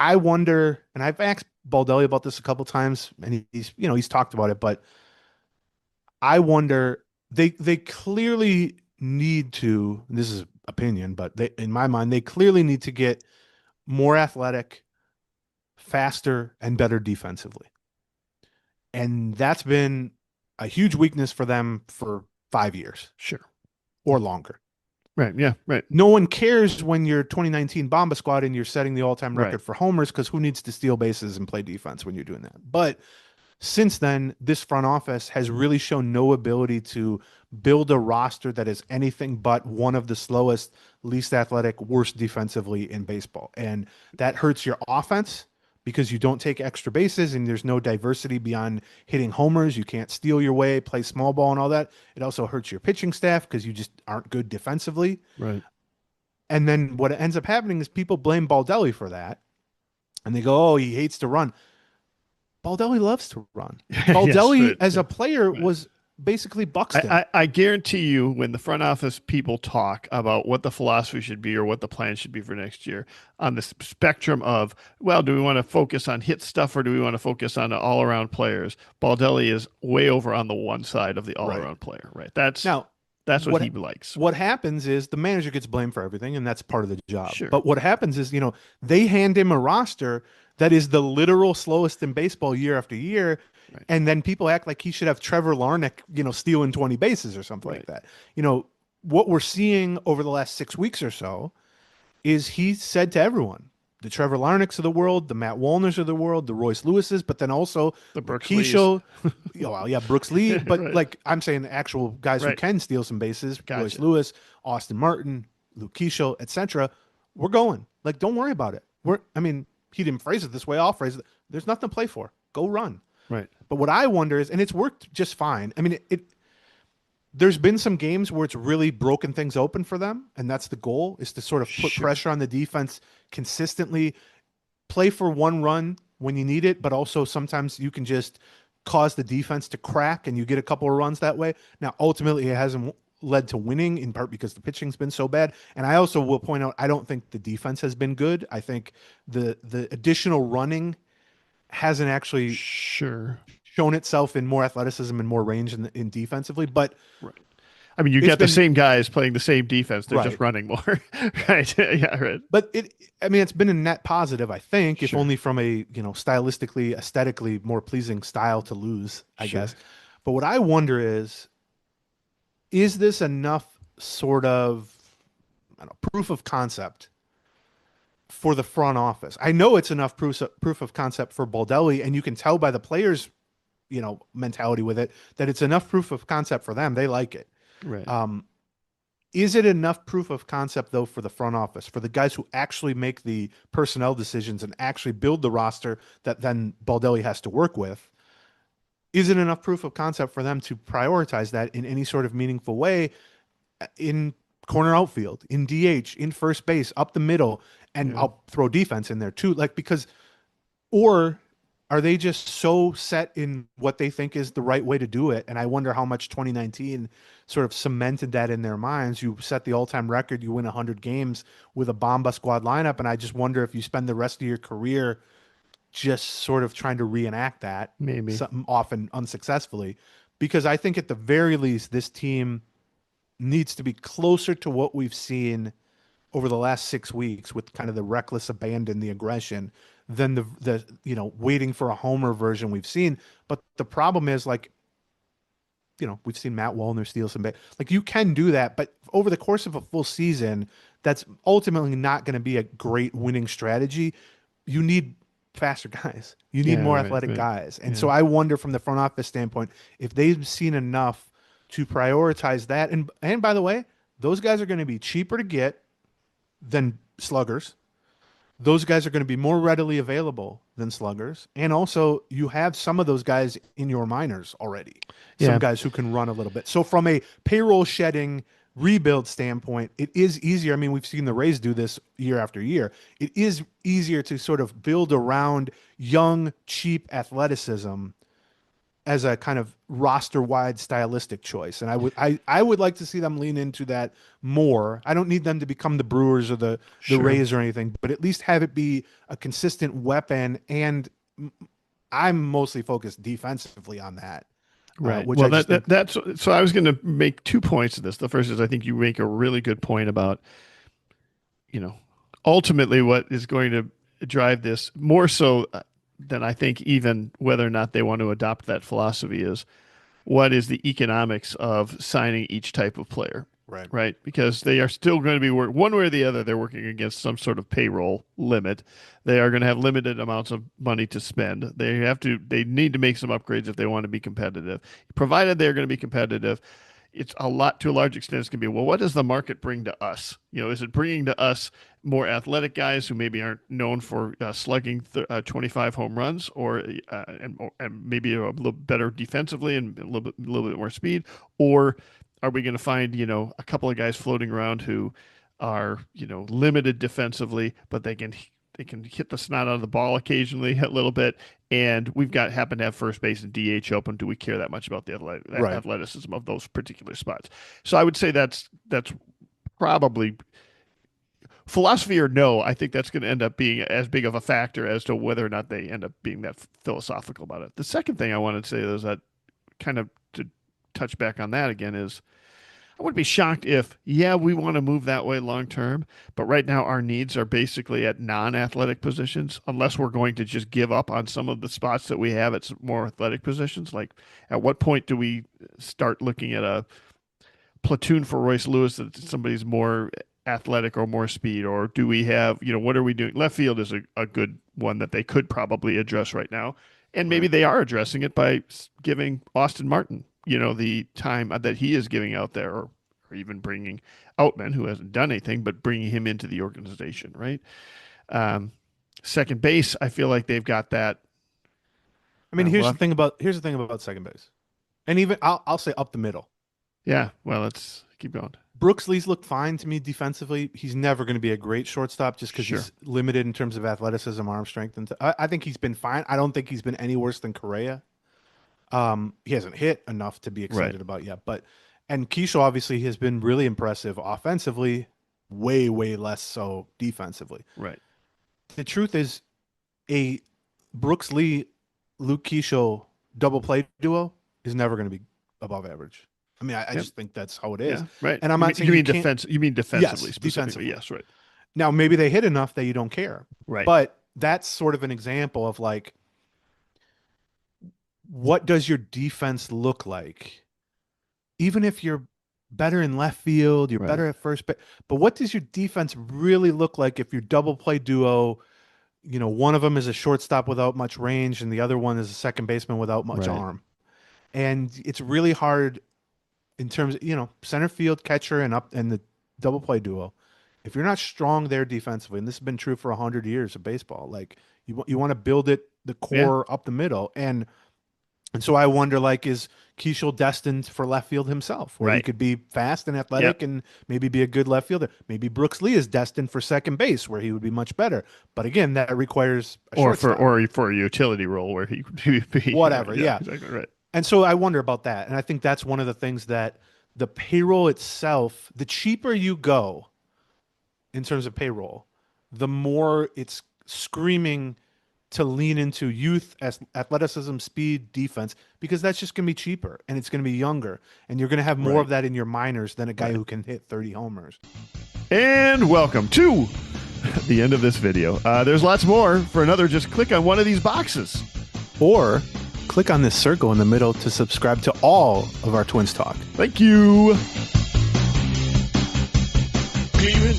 I wonder, and I've asked Baldelli about this a couple times, and he's talked about it, but I wonder they clearly need to, and this is opinion, but they in my mind, they clearly need to get more athletic, faster, and better defensively. And that's been a huge weakness for them for 5 years Sure. or longer. Right. Yeah. Right. No one cares when you're 2019 Bomba Squad and you're setting the all-time Right. record for homers because who needs to steal bases and play defense when you're doing that? But since then, this front office has really shown no ability to build a roster that is anything but one of the slowest, least athletic, worst defensively in baseball. And that hurts your offense because you don't take extra bases and there's no diversity beyond hitting homers. You can't steal your way, play small ball and all that. It also hurts your pitching staff because you just aren't good defensively. Right. And then what ends up happening is people blame Baldelli for that. And they go, oh, he hates to run. Baldelli loves to run. Yes. Baldelli, Right. as Yeah. a player, Right. was basically I, Buxton. I guarantee you, when the front office people talk about what the philosophy should be or what the plan should be for next year, on the spectrum of, well, do we want to focus on hit stuff or do we want to focus on all around players? Baldelli is way over on the one side of the all Right. around player, right? That's what he Now, likes. what happens is the manager gets blamed for everything, and that's part of the job. Sure. But what happens is, they hand him a roster that is the literal slowest in baseball year after year, Right. and then people act like he should have Trevor Larnach, stealing 20 bases or something like Right. that. What we're seeing over the last 6 weeks or so is he said to everyone, the Trevor Larnachs of the world, the Matt Wallners of the world, the Royce Lewises, but then also The Luke Brooks Lees. Keisho, well, yeah, Brooks Lee, but Right. like I'm saying, the actual guys who Right. can steal some bases, Royce Gotcha. Lewis, Austin Martin, Luke Keisho, etc. We're going. Like, don't worry about it. I mean, he didn't phrase it this way. I'll phrase it. There's nothing to play for. Go run. Right. But what I wonder is, and it's worked just fine. I mean, there's been some games where it's really broken things open for them, and that's the goal, is to sort of put Sure. pressure on the defense consistently, play for one run when you need it, but also sometimes you can just cause the defense to crack and you get a couple of runs that way. Now, ultimately, it hasn't led to winning, in part because the pitching's been so bad. And I also will point out, I don't think the defense has been good. I think the additional running hasn't actually Sure. shown itself in more athleticism and more range in defensively, but Right. I mean, you it's get the been same guys playing the same defense. They're just right. running more. Right. Yeah. Right. But I mean, it's been a net positive, I think, if Sure. only from a, stylistically, aesthetically more pleasing style to lose, I Sure. guess. But what I wonder is this enough sort of, I don't know, proof of concept for the front office? I know it's enough proof of concept for Baldelli, and you can tell by the players, mentality with it, that it's enough proof of concept for them. They like it. Right. Um, Is it enough proof of concept, though, for the front office, for the guys who actually make the personnel decisions and actually build the roster that then Baldelli has to work with? Is it enough proof of concept for them to prioritize that in any sort of meaningful way in corner outfield, in DH, in first base, up the middle? And Yeah. I'll throw defense in there too, or are they just so set in what they think is the right way to do it? And I wonder how much 2019 sort of cemented that in their minds. You set the all-time record, you win 100 games with a Bomba Squad lineup, and I just wonder if you spend the rest of your career just sort of trying to reenact that, Maybe. something often unsuccessfully, because I think at the very least this team needs to be closer to what we've seen over the last 6 weeks with kind of the reckless abandon, the aggression, than the waiting for a homer version we've seen. But the problem is, like, we've seen Matt Wallner steal some like, you can do that, but over the course of a full season, that's ultimately not going to be a great winning strategy. You need faster guys. You need Yeah. more Right. athletic Right. guys. And Yeah. so I wonder from the front office standpoint if they've seen enough to prioritize that. And by the way, those guys are going to be cheaper to get than sluggers. Those guys are going to be more readily available than sluggers. And also, you have some of those guys in your minors already, some Yeah. guys who can run a little bit. So, from a payroll shedding rebuild standpoint, it is easier. I mean, we've seen the Rays do this year after year. It is easier to sort of build around young, cheap athleticism as a kind of roster-wide stylistic choice. And I would like to see them lean into that more. I don't need them to become the Brewers or the Sure. Rays or anything, but at least have it be a consistent weapon. And I'm mostly focused defensively on that. Right. Which Well, I just think, that's so. I was going to make 2 points of this. The first is I think you make a really good point about, ultimately what is going to drive this more so than I think even whether or not they want to adopt that philosophy is what is the economics of signing each type of player. Right. Because they are still going to be one way or the other. They're working against some sort of payroll limit. They are going to have limited amounts of money to spend. They need to make some upgrades if they want to be competitive. Provided they're going to be competitive, it's to a large extent, it's going to be, well, what does the market bring to us? Is it bringing to us more athletic guys who maybe aren't known for slugging 25 home runs and maybe a little better defensively and a little bit more speed? Or are we going to find, a couple of guys floating around who are, limited defensively, but they can hit the snot out of the ball occasionally a little bit, and happen to have first base and DH open? Do we care that much about the athleticism of those particular spots? So I would say that's probably philosophy or no. I think that's going to end up being as big of a factor as to whether or not they end up being that philosophical about it. The second thing I wanted to say is that, kind of to touch back on that again, is I wouldn't be shocked if, we want to move that way long term, but right now our needs are basically at non-athletic positions, unless we're going to just give up on some of the spots that we have at more athletic positions. Like, at what point do we start looking at a platoon for Royce Lewis that somebody's more athletic or more speed? Or do we have, what are we doing? Left field is a good one that they could probably address right now. And maybe they are addressing it by giving Austin Martin, the time that he is giving out there, or even bringing Outman, who hasn't done anything, but bringing him into the organization, right? Second base, I feel like they've got that. I mean, here's the thing about second base, and even I'll say up the middle. Yeah, well, let's keep going. Brooks Lee's looked fine to me defensively. He's never going to be a great shortstop just because he's limited in terms of athleticism, arm strength, and I think he's been fine. I don't think he's been any worse than Correa. He hasn't hit enough to be excited about yet, and Keisha obviously has been really impressive offensively, way less so defensively. Right. The truth is, a Brooks Lee, Luke Keisha double play duo is never going to be above average. I mean, I just think that's how it is. Yeah, right. And I'm not saying you mean defensively, yes, specifically. Yes, right. Now, maybe they hit enough that you don't care. Right. But that's sort of an example of like, what does your defense look like? Even if you're better in left field, you're better at first base, but what does your defense really look like if your double play duo, one of them is a shortstop without much range and the other one is a second baseman without much arm? And it's really hard in terms of, center field, catcher, and the double play duo. If you're not strong there defensively, and this has been true for 100 years of baseball, like you want to build the core up the middle. And so I wonder, like, is Keishel destined for left field himself, where he could be fast and athletic and maybe be a good left fielder? Maybe Brooks Lee is destined for second base, where he would be much better. But again, that requires for a utility role where he would be whatever. Yeah, exactly right. And so I wonder about that, and I think that's one of the things that the payroll itself, the cheaper you go in terms of payroll, the more it's screaming to lean into youth, athleticism, speed, defense, because that's just going to be cheaper and it's going to be younger. And you're going to have more of that in your minors than a guy who can hit 30 homers. And welcome to the end of this video. There's lots more. For another, just click on one of these boxes. Or click on this circle in the middle to subscribe to all of our Twins Talk. Thank you. Gleeman